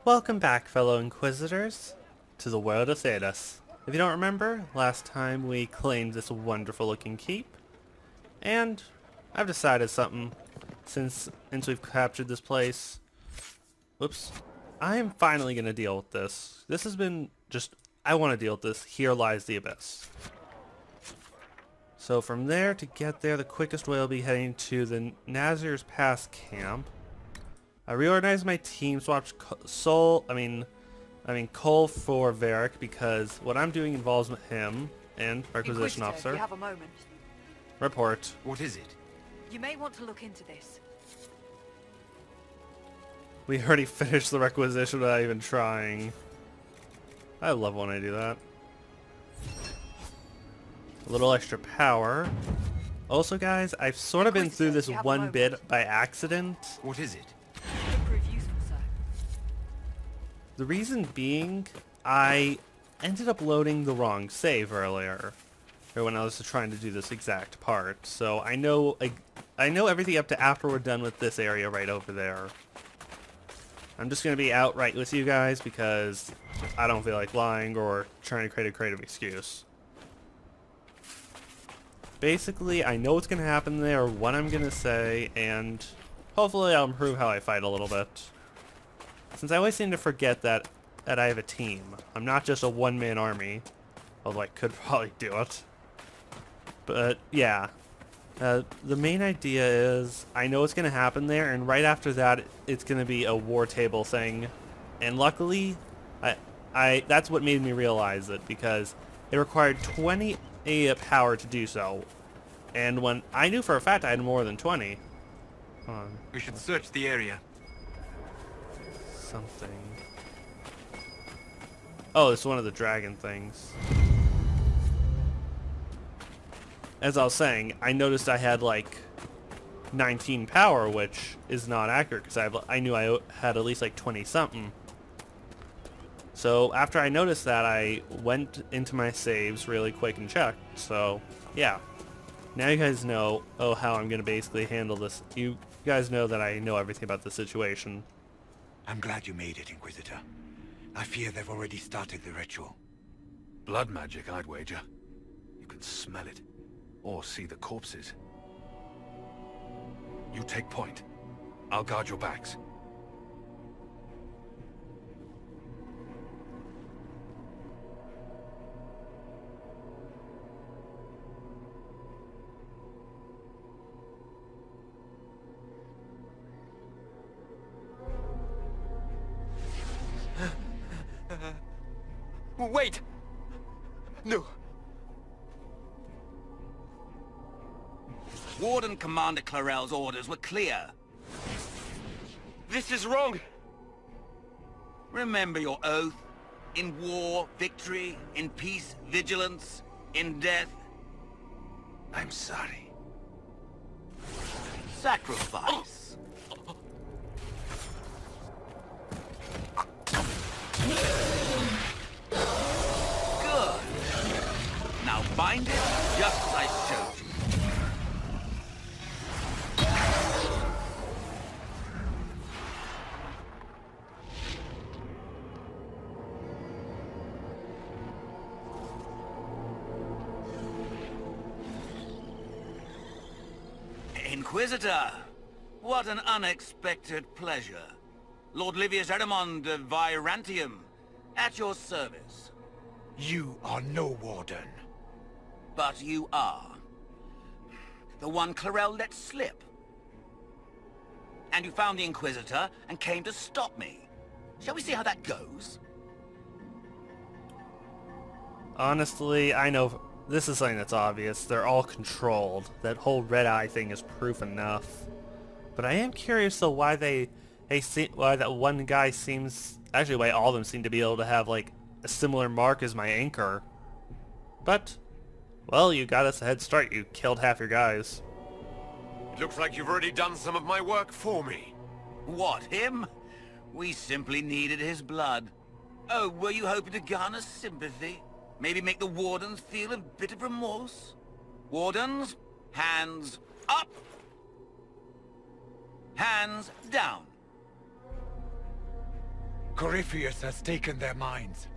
Welcome back, fellow Inquisitors, to the world of Thedas. If you don't remember, last time we claimed this wonderful looking keep, and I've decided something. Since we've captured this place, whoops, I am finally going to deal with this. This has been just, I want to deal with this. Here lies the abyss. So from there, to get there, the quickest way will be heading to the Nazir's Pass camp. I reorganized my team, swapped Cole for Varric because what I'm doing involves him and Requisition Inquisitor, Officer. you have a moment. Report. What is it? You may want to look into this. We already finished the requisition without even trying. I love when I do that. A little extra power. Also, guys, I've sort of been through this You have a one moment. bit by accident. What is it? Could prove useful, sir. The reason being, I ended up loading the wrong save earlier, or when I was trying to do this exact part. So I know everything up to after we're done with this area right over there. I'm just gonna be outright with you guys because I don't feel like lying or trying to create a creative excuse. Basically, I know what's gonna happen there, what I'm gonna say, and hopefully I'll improve how I fight a little bit. Since I always seem to forget that I have a team. I'm not just a one-man army, although I could probably do it. But yeah, the main idea is I know what's going to happen there, and right after that, it's going to be a war table thing. And luckily, that's what made me realize it, because it required 20 power to do so. And when I knew for a fact I had more than 20. Hold on. We should search the area. Something. Oh, it's one of the dragon things. As I was saying, I noticed I had like 19 power, which is not accurate because I knew I had at least like 20 something. So after I noticed that, I went into my saves really quick and checked. So yeah, now you guys know how I'm gonna basically handle this. You guys know that I know everything about the situation. I'm glad you made it, Inquisitor. I fear they've already started the ritual. Blood magic, I'd wager. You can smell it. Or see the corpses. You take point. I'll guard your backs. Wait! No. Warden Commander Clarel's orders were clear. This is wrong! Remember your oath. In war, victory. In peace, vigilance. In death, I'm sorry. sacrifice. Good. Now bind it just as I showed you. Inquisitor, what an unexpected pleasure. Lord Livius Erimond of Virantium, at your service. You are no warden. But you are. The one Clarel let slip. And you found the Inquisitor and came to stop me. Shall we see how that goes? Honestly, I know this is something that's obvious. They're all controlled. That whole red eye thing is proof enough. But I am curious though why why that one guy seems, actually why all of them seem to be able to have like a similar mark as my anchor. But, well, you got us a head start. You killed half your guys. It looks like you've already done some of my work for me. What, him? We simply needed his blood. Oh, were you hoping to garner sympathy? Maybe make the Wardens feel a bit of remorse? Wardens, hands up! Hands down. Corypheus has taken their minds.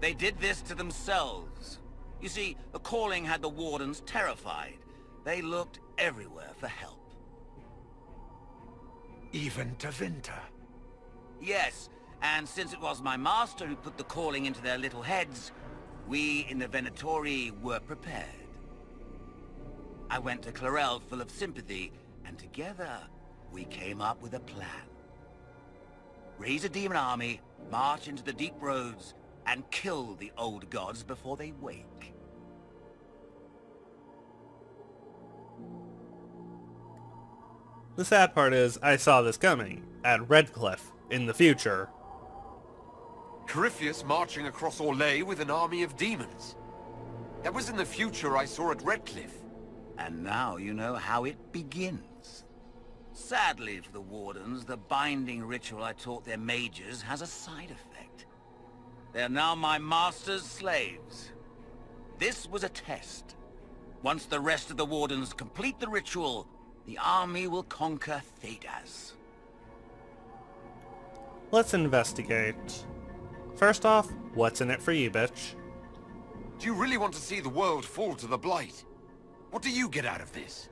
They did this to themselves. You see, the calling had the Wardens terrified. They looked everywhere for help. Even to Vinter. Yes, and since it was my master who put the calling into their little heads, we in the Venatori were prepared. I went to Clarel full of sympathy, and together we came up with a plan. Raise a demon army, march into the deep roads, and kill the old gods before they wake. The sad part is, I saw this coming, at Redcliffe, in the future. Corypheus marching across Orlais with an army of demons. That was in the future I saw at Redcliffe. And now you know how it begins. Sadly for the Wardens, the binding ritual I taught their mages has a side effect. They're now my master's slaves. This was a test. Once the rest of the Wardens complete the ritual, the army will conquer Thedas. Let's investigate. First off, what's in it for you, bitch? Do you really want to see the world fall to the Blight? What do you get out of this?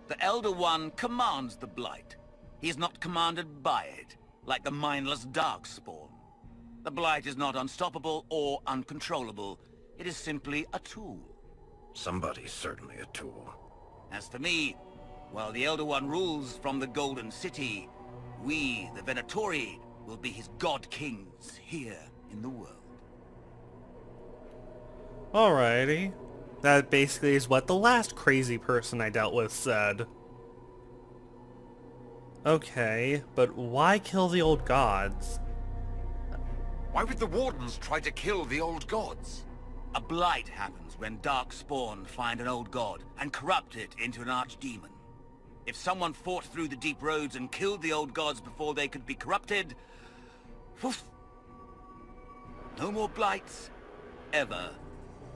The Elder One commands the Blight. He is not commanded by it, like the mindless Darkspawn. The Blight is not unstoppable or uncontrollable. It is simply a tool. Somebody's certainly a tool. As for me, while the Elder One rules from the Golden City, we, the Venatori, will be his god-kings here in the world. Alrighty. That basically is what the last crazy person I dealt with said. Okay, but why kill the old gods? Why would the Wardens try to kill the old gods? A blight happens when Darkspawn find an old god and corrupt it into an archdemon. If someone fought through the deep roads and killed the old gods before they could be corrupted, poof, no more blights, ever.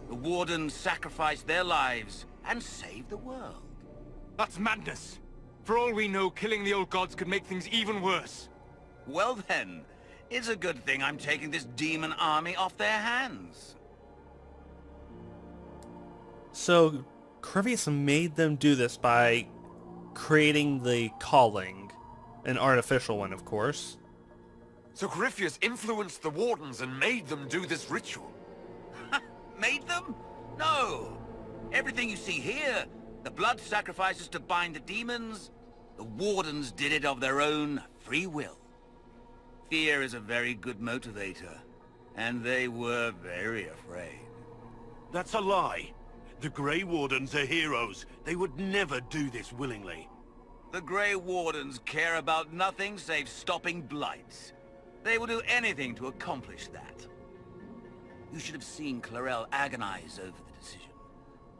The Wardens sacrificed their lives and saved the world. That's madness. For all we know, killing the old gods could make things even worse. Well then, it's a good thing I'm taking this demon army off their hands. So, Corypheus made them do this by creating the calling. An artificial one, of course. So Corypheus influenced the Wardens and made them do this ritual. Made them? No! Everything you see here, the blood sacrifices to bind the demons, the Wardens did it of their own free will. Fear is a very good motivator, and they were very afraid. That's a lie. The Grey Wardens are heroes. They would never do this willingly. The Grey Wardens care about nothing save stopping blights. They will do anything to accomplish that. You should have seen Clarel agonize over the decision.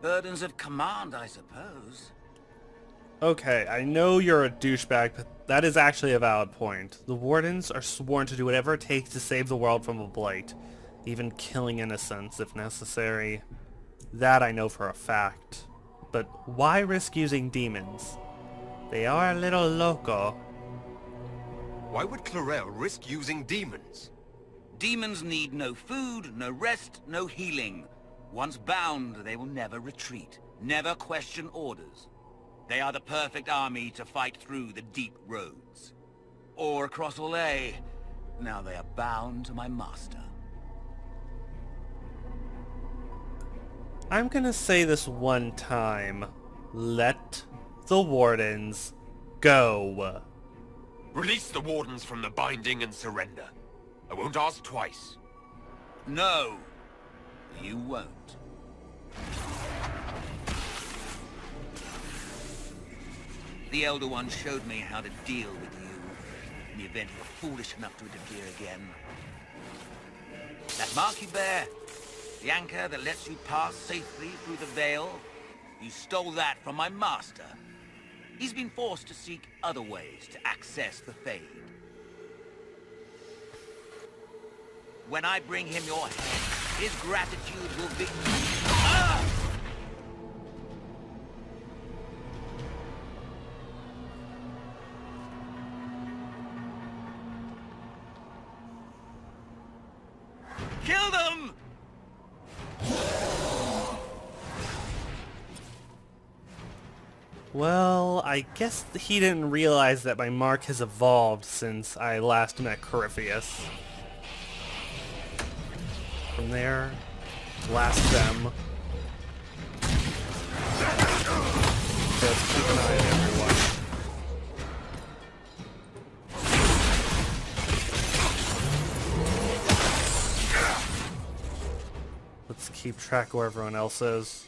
Burdens of command, I suppose. Okay, I know you're a douchebag, but that is actually a valid point. The Wardens are sworn to do whatever it takes to save the world from a blight, even killing innocents if necessary. That I know for a fact. But why risk using demons? They are a little loco. Why would Clarel risk using demons? Demons need no food, no rest, no healing. Once bound, they will never retreat, never question orders. They are the perfect army to fight through the deep roads. Or across Orlais. Now they are bound to my master. I'm gonna say this one time. Let the Wardens go. Release the Wardens from the binding and surrender. I won't ask twice. No, you won't. The Elder One showed me how to deal with you in the event you were foolish enough to interfere again. That mark you bear, the anchor that lets you pass safely through the veil, you stole that from my master. He's been forced to seek other ways to access the Fade. When I bring him your head, his gratitude will be... Ah! Kill them! Well, I guess he didn't realize that my mark has evolved since I last met Corypheus. From there, blast them. Just keep an eye on everyone. Let's keep track of where everyone else is.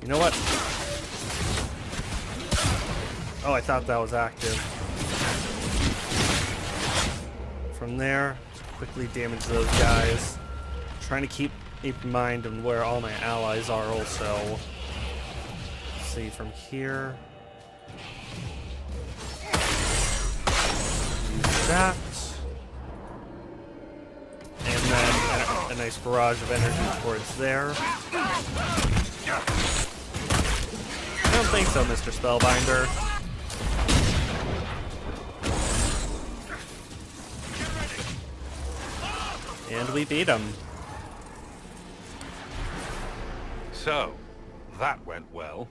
You know what? Oh, I thought that was active. From there, quickly damage those guys. Trying to keep in mind of where all my allies are also. Let's see, from here. Use that. And then a nice barrage of energy towards there. I don't think so, Mr. Spellbinder. And we beat him. So, that went well.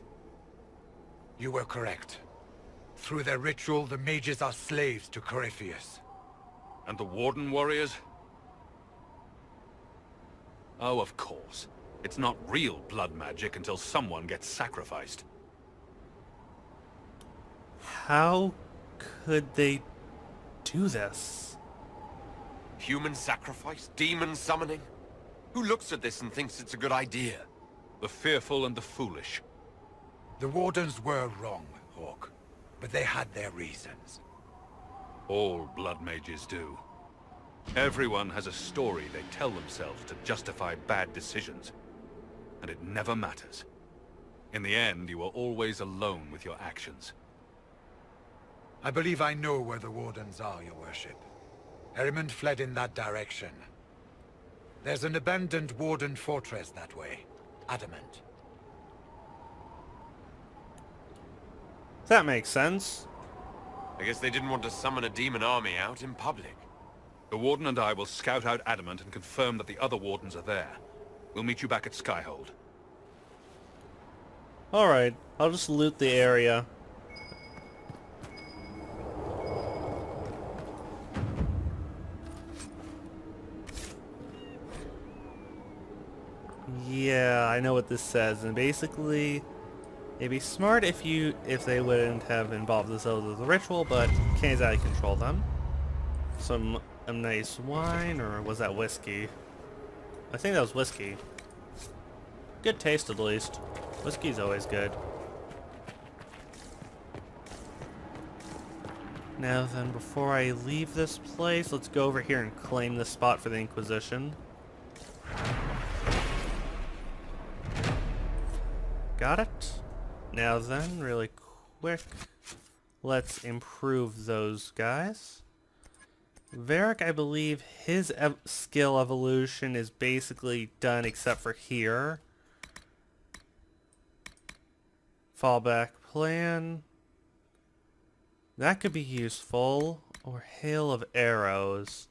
You were correct. Through their ritual, the mages are slaves to Corypheus. And the Warden warriors? Oh, of course. It's not real blood magic until someone gets sacrificed. How could they do this? Human sacrifice? Demon summoning? Who looks at this and thinks it's a good idea? The fearful and the foolish. The Wardens were wrong, Hawk. But they had their reasons. All blood mages do. Everyone has a story they tell themselves to justify bad decisions. And it never matters. In the end, you are always alone with your actions. I believe I know where the Wardens are, Your Worship. Erimond fled in that direction. There's an abandoned Warden fortress that way. Adamant. That makes sense. I guess they didn't want to summon a demon army out in public. The Warden and I will scout out Adamant and confirm that the other Wardens are there. We'll meet you back at Skyhold. Alright, I'll just loot the area. Yeah, I know what this says, and basically, it'd be smart if they wouldn't have involved themselves with the ritual, but can't exactly control them. Some a nice wine, or was that whiskey? I think that was whiskey. Good taste, at least. Whiskey's always good. Now then, before I leave this place, let's go over here and claim this spot for the Inquisition. Got it. Now then, really quick, let's improve those guys. Varric, I believe his skill evolution is basically done except for here. Fallback plan. That could be useful. Or hail of arrows.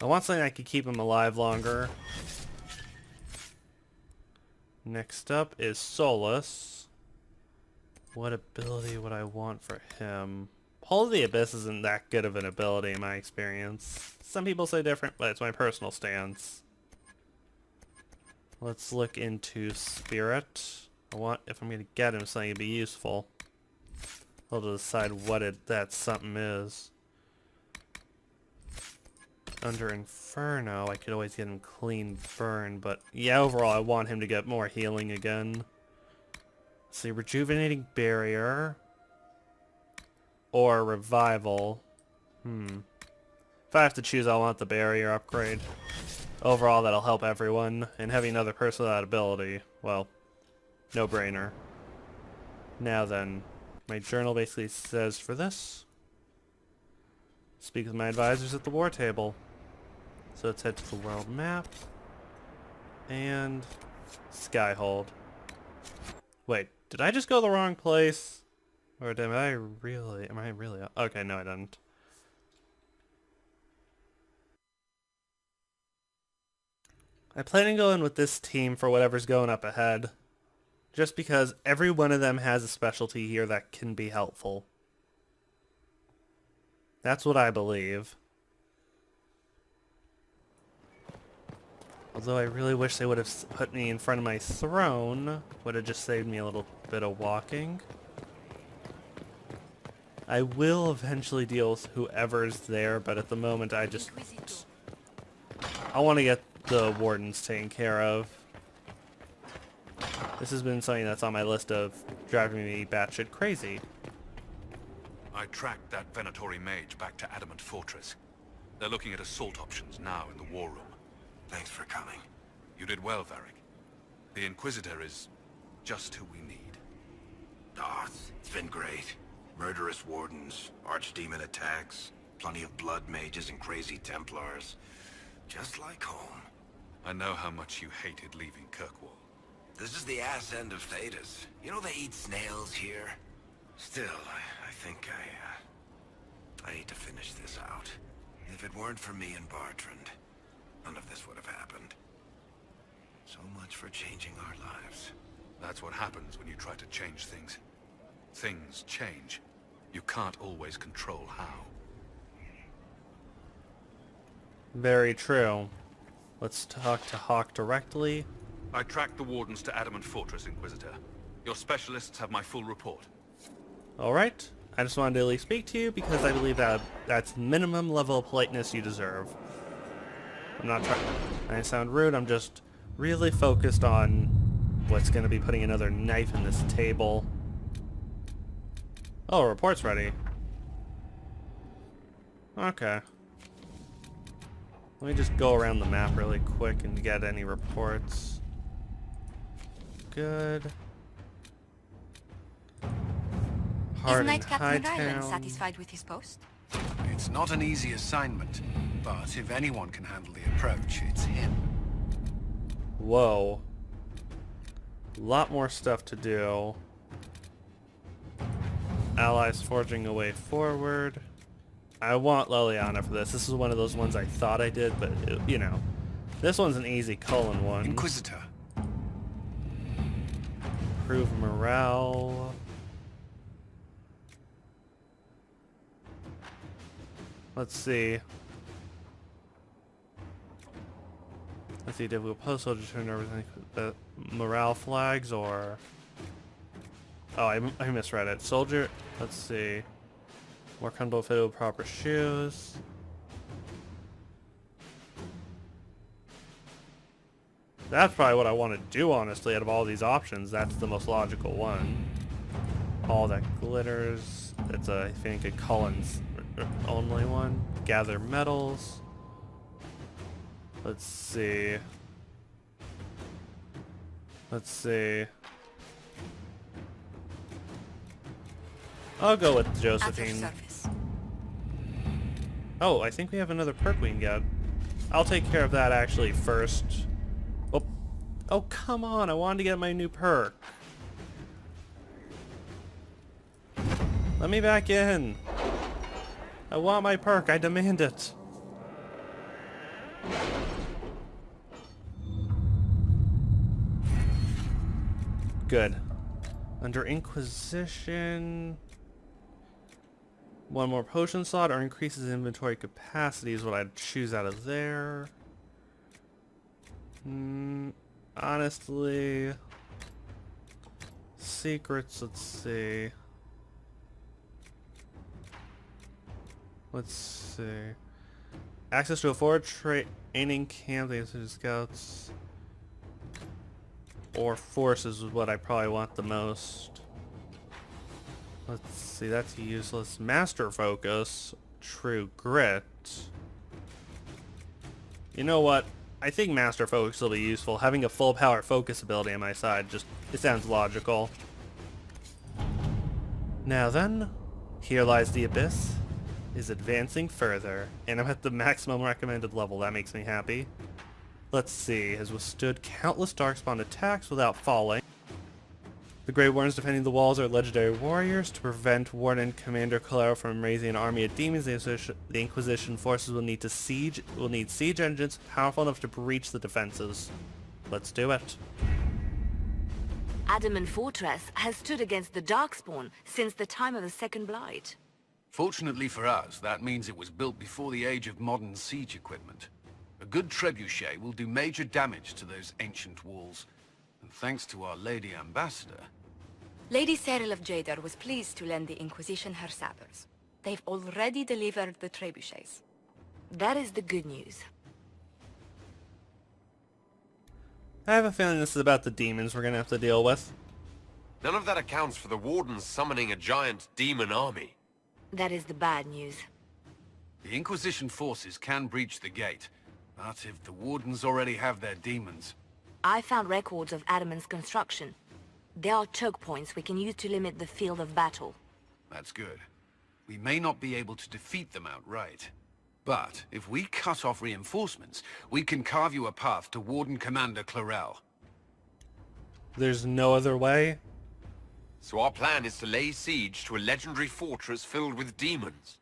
I want something that could keep him alive longer. Next up is Solus. What ability would I want for him? Pull of the Abyss isn't that good of an ability in my experience. Some people say different, but it's my personal stance. Let's look into Spirit. If I'm going to get him something to be useful. I'll decide what that something is. Under Inferno, I could always get him clean burn, but yeah, overall I want him to get more healing again. Let's see, Rejuvenating Barrier. Or Revival. If I have to choose, I want the Barrier upgrade. Overall, that'll help everyone, and having another person with that ability, well, no brainer. Now then, my journal basically says for this, speak with my advisors at the war table. So let's head to the world map. And Skyhold. Wait, did I just go the wrong place? Or am I really? Okay, no I didn't. I plan to go in with this team for whatever's going up ahead. Just because every one of them has a specialty here that can be helpful. That's what I believe. Although I really wish they would have put me in front of my throne. Would have just saved me a little bit of walking. I will eventually deal with whoever's there, but at the moment I want to get the wardens taken care of. This has been something that's on my list of driving me batshit crazy. I tracked that Venatori mage back to Adamant Fortress. They're looking at assault options now in the war room. Thanks for coming. You did well, Varric. The Inquisitor is just who we need. Ah, it's been great. Murderous wardens, archdemon attacks, plenty of blood mages and crazy Templars. Just like home. I know how much you hated leaving Kirkwall. This is the ass end of Thedas. You know they eat snails here? Still, I think I need to finish this out. If it weren't for me and Bartrand, none of this would have happened. So much for changing our lives. That's what happens when you try to change things. Things change. You can't always control how. Very true. Let's talk to Hawk directly. I tracked the wardens to Adamant Fortress, Inquisitor. Your specialists have my full report. Alright. I just wanted to at least speak to you because I believe that that's minimum level of politeness you deserve. I'm not trying to sound rude, I'm just really focused on what's going to be putting another knife in this table. Oh, report's ready. Okay. Let me just go around the map really quick and get any reports. Good. Is Hard Knight in Captain Ryland Hightown. satisfied with his post? It's not an easy assignment, but if anyone can handle the approach, it's him. Whoa. Lot more stuff to do. Allies forging a way forward. I want Leliana for this. This is one of those ones I thought I did, but, you know. This one's an easy Cullen one. Inquisitor. Improve morale. Let's see. Let's see, did we post soldier turn everything the morale flags or... Oh, I misread it. Soldier, let's see. More comfortable fit with proper shoes. That's probably what I want to do, honestly, out of all these options. That's the most logical one. All that glitters. It's, I think, a Cullen's only one. Gather metals. Let's see. Let's see. I'll go with At your Josephine. service. Oh, I think we have another perk we can get. I'll take care of that actually first. Oh, oh come on! I wanted to get my new perk. Let me back in. I want my perk. I demand it. Good. Under Inquisition... One more potion slot or increases inventory capacity is what I'd choose out of there. Honestly... Secrets, let's see. Let's see. Access to a forward training camp, the scouts. Or forces is what I probably want the most. Let's see, that's useless. Master focus. True grit. You know what? I think master focus will be useful. Having a full power focus ability on my side, just, it sounds logical. Now then, here lies the abyss. Is advancing further. And I'm at the maximum recommended level. That makes me happy. Let's see. Has withstood countless darkspawn attacks without falling. The Grey Wardens defending the walls are legendary warriors. To prevent Warden Commander Calero from raising an army of demons, the Inquisition forces will need siege engines powerful enough to breach the defenses. Let's do it. Adamant Fortress has stood against the Darkspawn since the time of the Second Blight. Fortunately for us, that means it was built before the age of modern siege equipment. A good trebuchet will do major damage to those ancient walls. And thanks to our Lady Ambassador... Lady Cyril of Jadar was pleased to lend the Inquisition her sabers. They've already delivered the trebuchets. That is the good news. I have a feeling this is about the demons we're gonna have to deal with. None of that accounts for the Wardens summoning a giant demon army. That is the bad news. The Inquisition forces can breach the gate, but if the Wardens already have their demons... I found records of Adamant's construction. There are choke points we can use to limit the field of battle. That's good. We may not be able to defeat them outright. But if we cut off reinforcements, we can carve you a path to Warden Commander Clarel. There's no other way? So our plan is to lay siege to a legendary fortress filled with demons.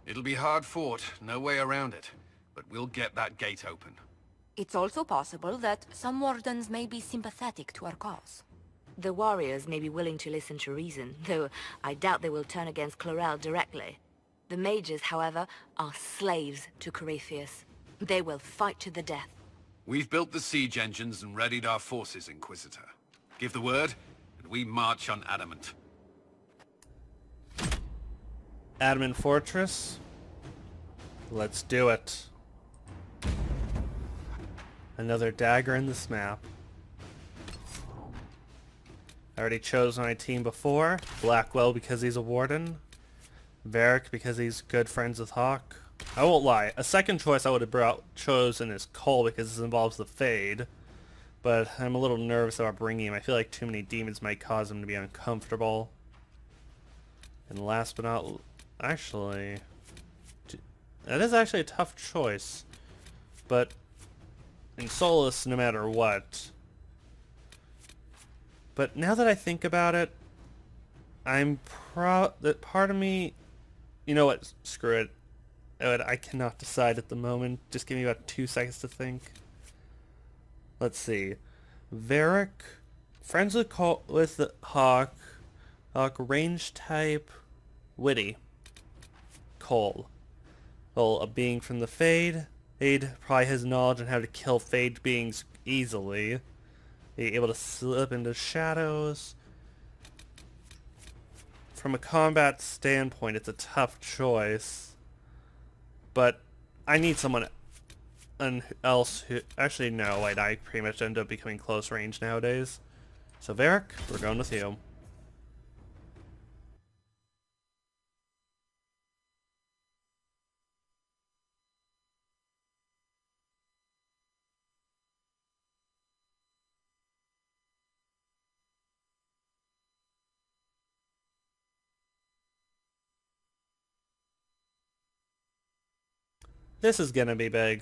It'll be hard fought, no way around it. But we'll get that gate open. It's also possible that some Wardens may be sympathetic to our cause. The warriors may be willing to listen to reason, though I doubt they will turn against Clarel directly. The mages, however, are slaves to Corypheus. They will fight to the death. We've built the siege engines and readied our forces, Inquisitor. Give the word, and we march on Adamant. Adamant Fortress? Let's do it. Another dagger in this map. I already chose my team before. Blackwell because he's a warden. Varric because he's good friends with Hawk. I won't lie, a second choice I would have chosen is Cole because this involves the Fade. But I'm a little nervous about bringing him. I feel like too many demons might cause him to be uncomfortable. And last but not... Actually... That is actually a tough choice. But... in Solus, no matter what... But now that I think about it, I'm that part of me... You know what? Screw it. I cannot decide at the moment. Just give me about 2 seconds to think. Let's see. Varric, friends with the Hawk, range type, witty. Cole. Well, a being from the Fade. Fade probably has knowledge on how to kill Fade beings easily. Be able to slip into shadows. From a combat standpoint, it's a tough choice. But I need someone else who... Actually, no, wait, I pretty much end up becoming close range nowadays. So, Varric, we're going with you. This is gonna be big.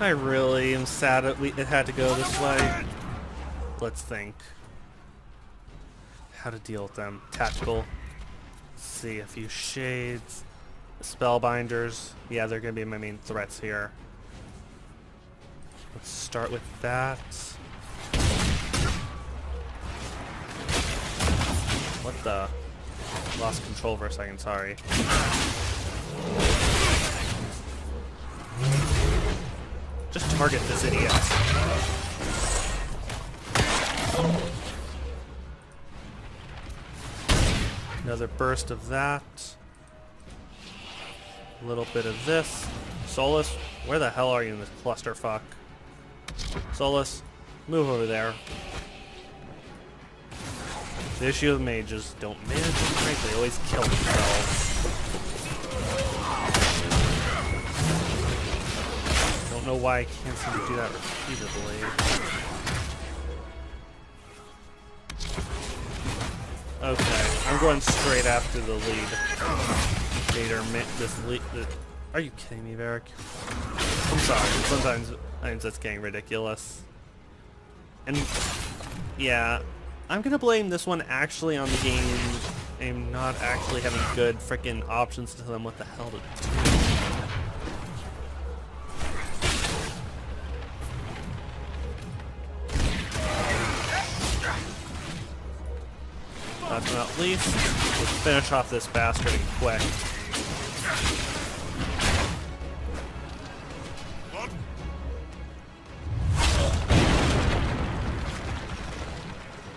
I really am sad it had to go this way. Let's think. how to deal with them. Tactical. See, a few shades. Spellbinders. Yeah, they're going to be my main threats here. Let's start with that. What the? Lost control for a second, sorry. Just target this idiot. Another burst of that. A little bit of this. Solus, where the hell are you in this clusterfuck? Solus, move over there. The issue with mages, don't manage them right, they always kill themselves. Don't know why I can't seem to do that repeatedly. Okay, I'm going straight after the lead. Are you kidding me, Varric? I'm sorry, sometimes that's getting ridiculous. And yeah, I'm gonna blame this one actually on the game. I'm not actually having good freaking options to tell them what the hell to do. Last but not least, let's finish off this bastard and quick.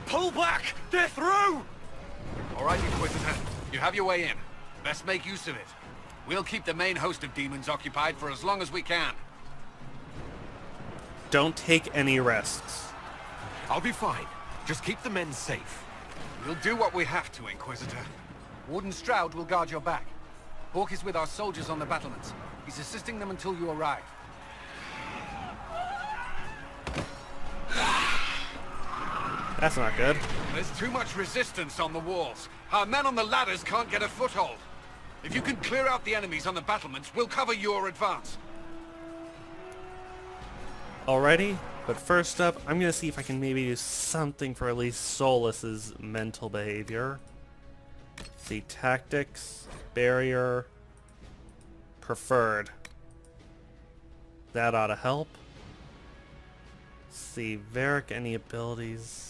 Pull back! They're through! All right, Inquisitor. You have your way in. Best make use of it. We'll keep the main host of demons occupied for as long as we can. Don't take any risks. I'll be fine. Just keep the men safe. We'll do what we have to, Inquisitor. Warden Stroud will guard your back. Hawk is with our soldiers on the battlements. He's assisting them until you arrive. That's not good. There's too much resistance on the walls. Our men on the ladders can't get a foothold. If you can clear out the enemies on the battlements, we'll cover your advance. Alrighty, but first up, I'm gonna see if I can maybe do something for at least Solus's mental behavior. See, tactics, barrier, preferred. That ought to help. See, Varric, any abilities?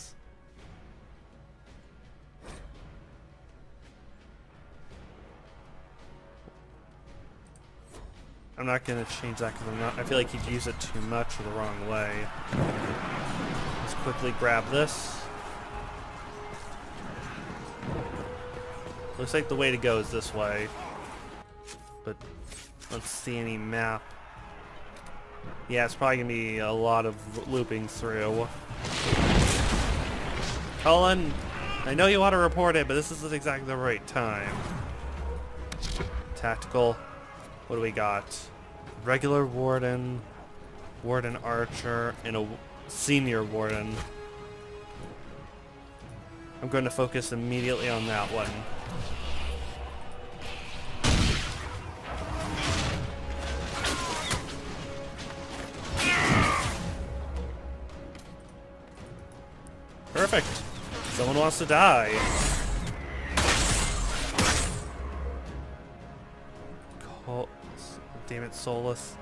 I'm not gonna change that because I feel like he'd use it too much or the wrong way. Let's quickly grab this. Looks like the way to go is this way. But let's see any map. Yeah, it's probably gonna be a lot of looping through. Cullen, I know you want to report it, but this isn't exactly the right time. Tactical. What do we got? Regular warden, warden archer, and a senior warden. I'm going to focus immediately on that one. Perfect. Someone wants to die. Damn it, Solus.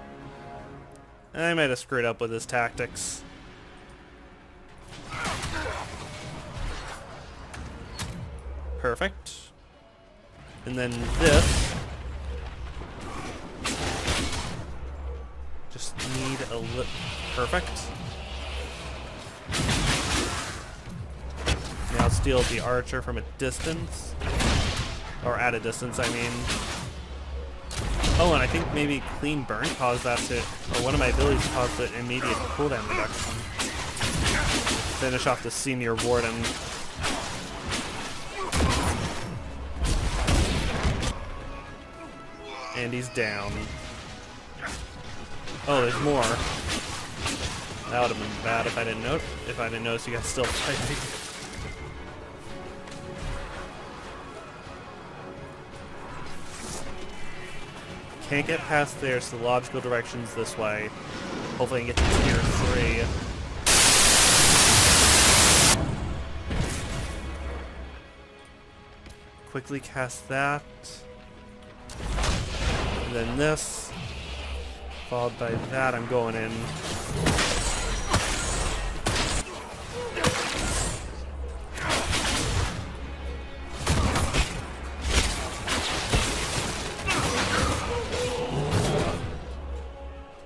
I might have screwed up with his tactics. Perfect. And then this. Just need a little... Perfect. Now steal the archer from a distance. Or at a distance, I mean. Oh, and I think maybe Clean Burn caused that to... Or one of my abilities caused the immediate cooldown reduction. Finish off the senior warden. And he's down. Oh, there's more. That would have been bad if I didn't notice you guys still fighting. Can't get past there, so the logical direction's this way. Hopefully I can get to tier 3. quickly cast that. And then this. Followed by that, I'm going in.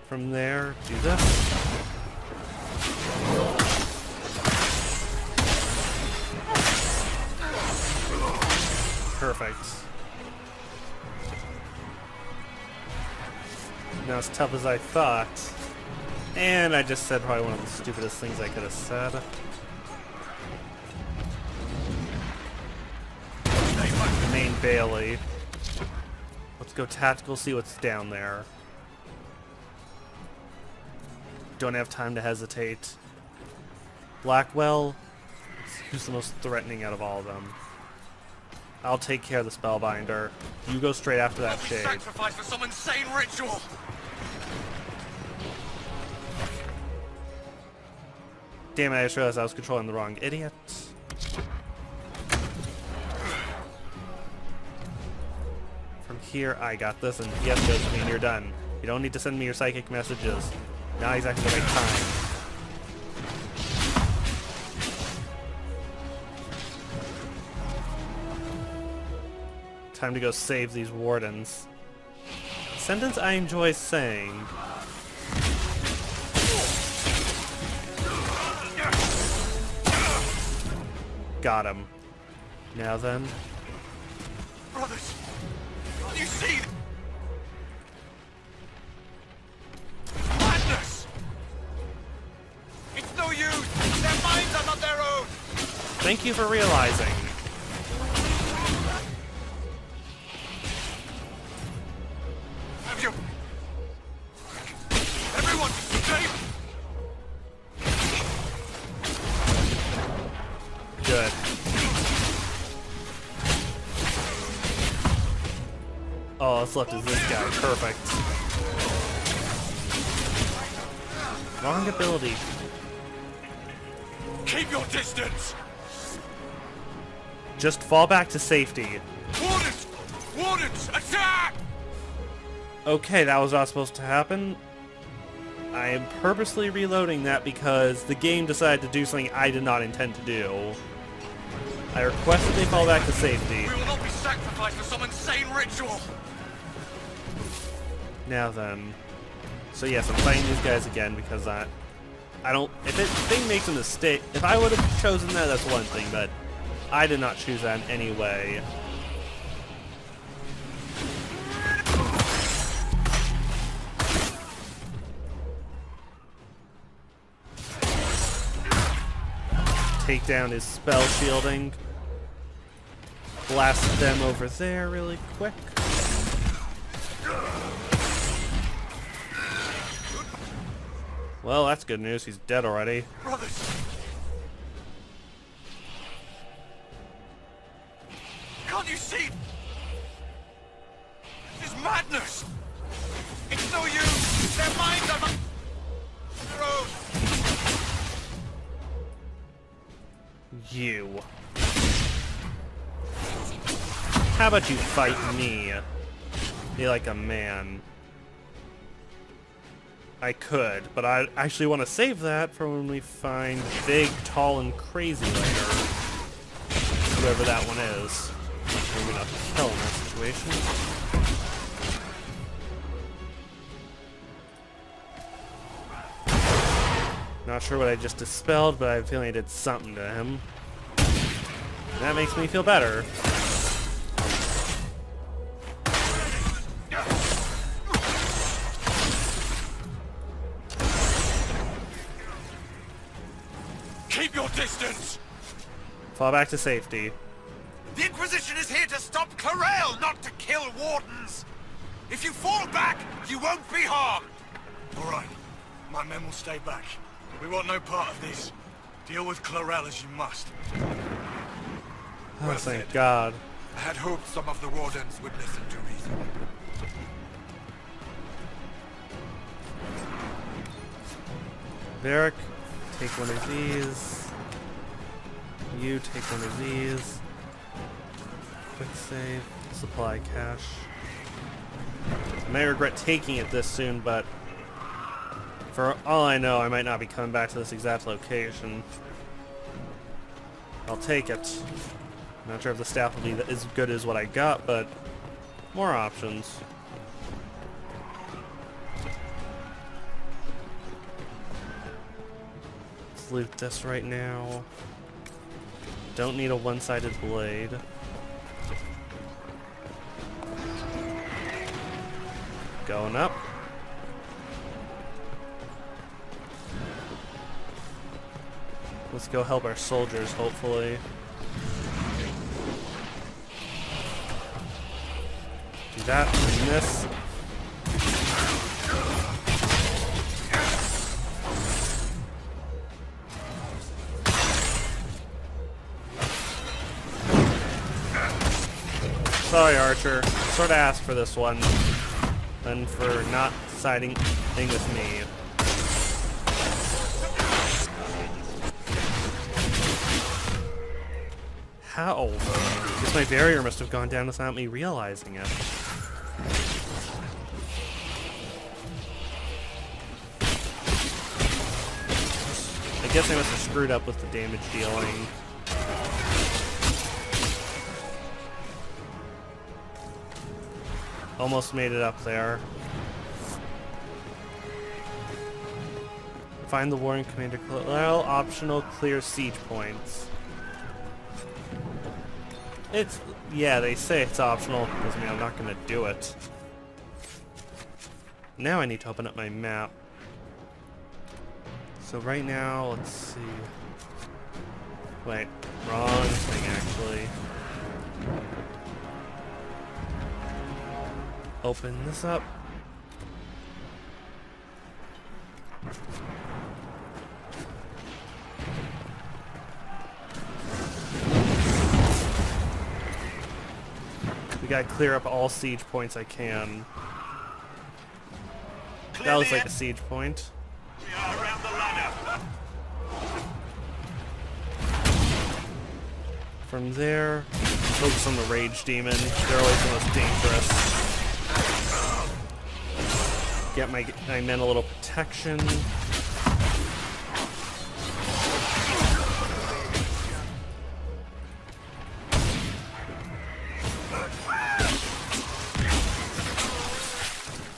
From there, do this. Perfect. Not as tough as I thought. And I just said probably one of the stupidest things I could have said. Main Bailey. Let's go tactical, see what's down there. Don't have time to hesitate. Blackwell, who's the most threatening out of all of them? I'll take care of the Spellbinder. You go straight after that shade. Sacrifice for some insane ritual. Damn it, I just realized I was controlling the wrong idiot. From here, I got this, and yes, Josephine, you're done. You don't need to send me your psychic messages. Not exactly the right time. Time to go save these wardens. Sentence I enjoy saying. Got him. Now then. Brothers, you see? Madness! It's no use! Their minds are not their own! Thank you for realizing. Have you... Everyone, safe! Good. All that's left is this guy. Perfect. Wrong ability. Keep your distance! Just fall back to safety. Wardens! Wardens! Attack! Okay, that was not supposed to happen. I am purposely reloading that because the game decided to do something I did not intend to do. I requested they fall back to safety. We will not be sacrificed for some insane ritual! Now then. So yes, I'm fighting these guys again because I don't... If it thing makes a mistake... If I would have chosen that, that's one thing, but I did not choose that in any way. Take down his spell shielding. Blast them over there really quick. Well, that's good news. He's dead already. Brothers! Can't you see? This is madness! It's no use! Their minds are not their own! You. How about you fight me? Be like a man. I could, but I actually want to save that for when we find big, tall, and crazy later. Whoever that one is. I'm gonna kill in that situation. Not sure what I just dispelled, but I have a feeling I did something to him. And that makes me feel better. Keep your distance! Fall back to safety. The Inquisition is here to stop Clarel, not to kill wardens! If you fall back, you won't be harmed! All right. My men will stay back. We want no part of this. Deal with Clarel as you must. Oh, Well thank said. God. I had hoped some of the wardens would listen to reason. Varric, take one of these. You take one of these. Quick Save. Supply cache. I may regret taking it this soon, but for all I know, I might not be coming back to this exact location. I'll take it. Not sure if the staff will be as good as what I got, but more options. Let's loot this right now. Don't need a one-sided blade. Going up. Let's go help our soldiers, hopefully. Do that, and this. Sorry, Archer. Sort of asked for this one. And for not siding with me. How? Guess my barrier must have gone down without me realizing it. I guess I must have screwed up with the damage dealing. Almost made it up there. Find the warring commander. Well, optional clear siege points. It's, yeah, they say it's optional. Doesn't mean I'm not gonna do it. Now I need to open up my map. So right now, let's see. Wait, wrong thing actually. Open this up. We gotta clear up all siege points I can. That was like a siege point. We are around the ladder. From there, focus on the rage demon. They're always the most dangerous. Get my men a little protection.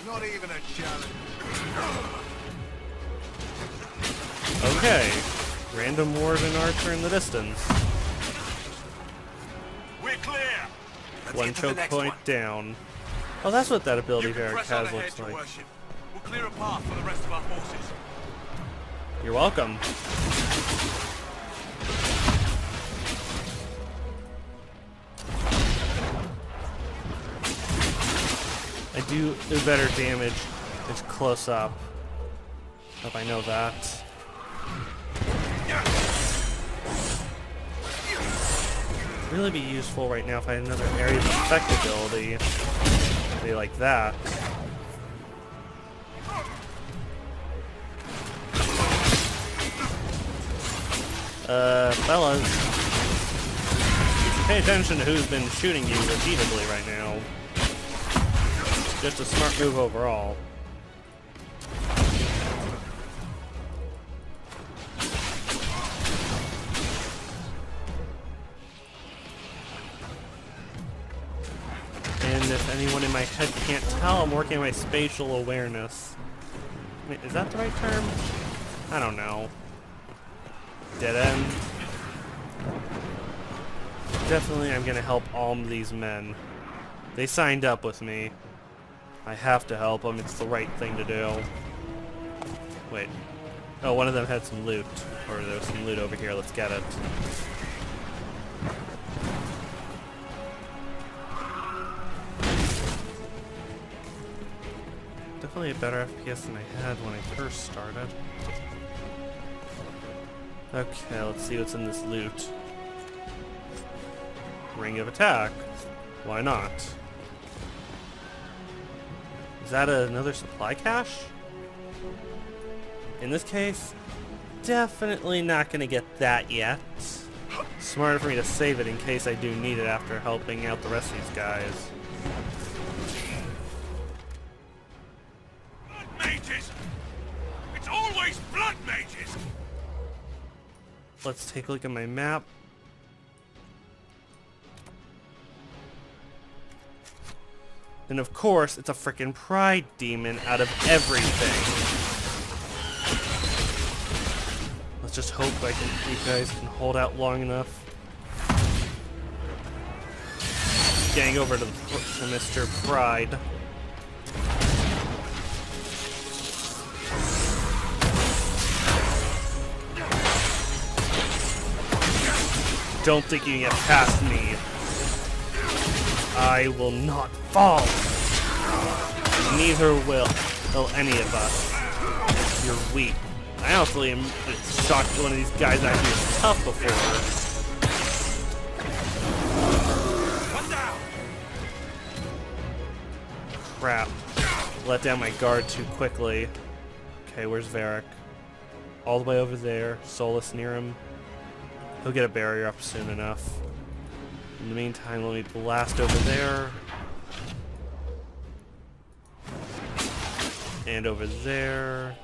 Not even a challenge. Okay. Random warden archer in the distance. We're clear. Let's One get to the choke next point one. down. Oh, that's what that ability You can there press on has ahead, looks Your like. Worship. We'll clear a path for the rest of our forces. You're welcome. I do better damage. It's close up. Hope I know that. Really be useful right now if I had another area of effect ability. Be like that. Fellas. Pay attention to who's been shooting you repeatedly right now. Just a smart move overall. And if anyone in my head can't tell, I'm working on my spatial awareness. Wait, is that the right term? I don't know. Dead end. Definitely I'm gonna help arm these men. They signed up with me. I have to help them, it's the right thing to do. Wait. Oh, one of them had some loot. Or there was some loot over here, let's get it. Definitely a better FPS than I had when I first started. Okay, let's see what's in this loot. Ring of attack. Why not? Is that another supply cache? In this case, definitely not gonna get that yet. Smarter for me to save it in case I do need it after helping out the rest of these guys. Blood mages! It's always blood mages! Let's take a look at my map. And of course, it's a frickin' pride demon out of everything. Let's just hope you guys can hold out long enough. Gang over to Mr. Pride. Don't think you can get past me. I will not fall. Neither will any of us. You're weak. I honestly am shocked that one of these guys actually was tough before. One down! Crap. Let down my guard too quickly. Okay, where's Varric? All the way over there. Solus near him. He'll get a barrier up soon enough. In the meantime, let me blast over there. And over there.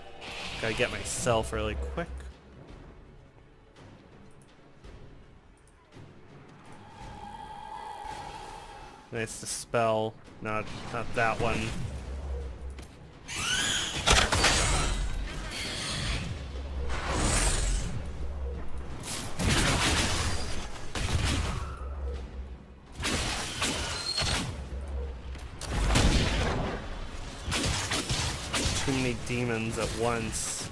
Gotta get myself really quick. Nice to spell. Not that one. Too many demons at once.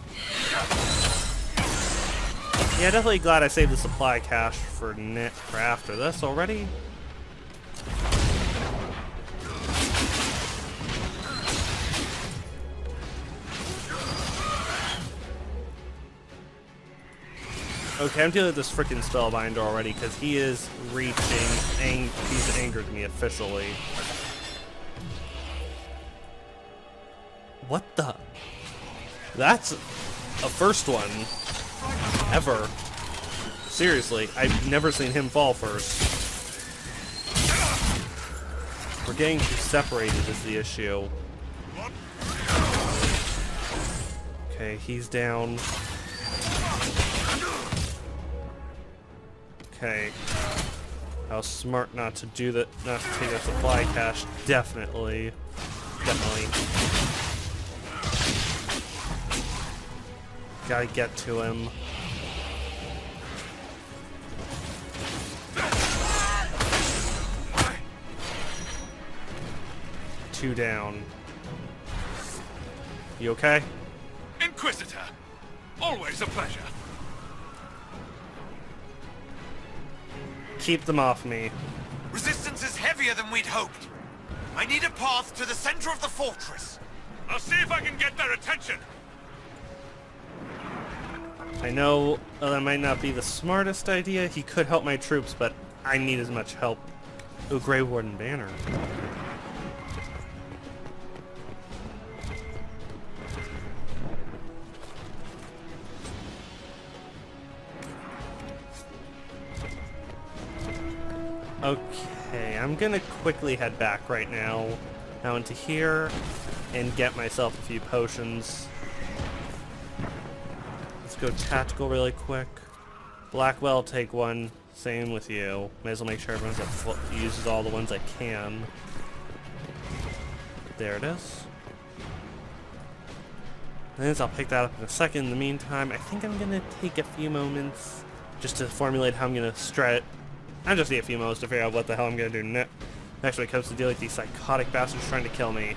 Yeah, definitely glad I saved the supply cache for after this already. Okay, I'm dealing with this freaking Spellbinder already because he is reaching. He's angered me officially. What the? That's a first one ever. Seriously, I've never seen him fall first. We're getting too separated is the issue. Okay, he's down. Okay. I was smart not to do that, not to take that supply cache. Definitely. Gotta get to him. Two down. You okay? Inquisitor! Always a pleasure. Keep them off me. Resistance is heavier than we'd hoped. I need a path to the center of the fortress. I'll see if I can get their attention. I know that might not be the smartest idea. He could help my troops, but I need as much help. Ooh, Grey Warden banner. Okay, I'm gonna quickly head back right now into here and get myself a few potions. Let's go tactical really quick. Blackwell, take one. Same with you. May as well make sure everyone uses all the ones I can. There it is. I'll pick that up in a second. In the meantime, I think I'm gonna take a few moments just to formulate how I'm gonna strat. I just need a few moments to figure out what the hell I'm gonna do next when it comes to dealing with these psychotic bastards trying to kill me.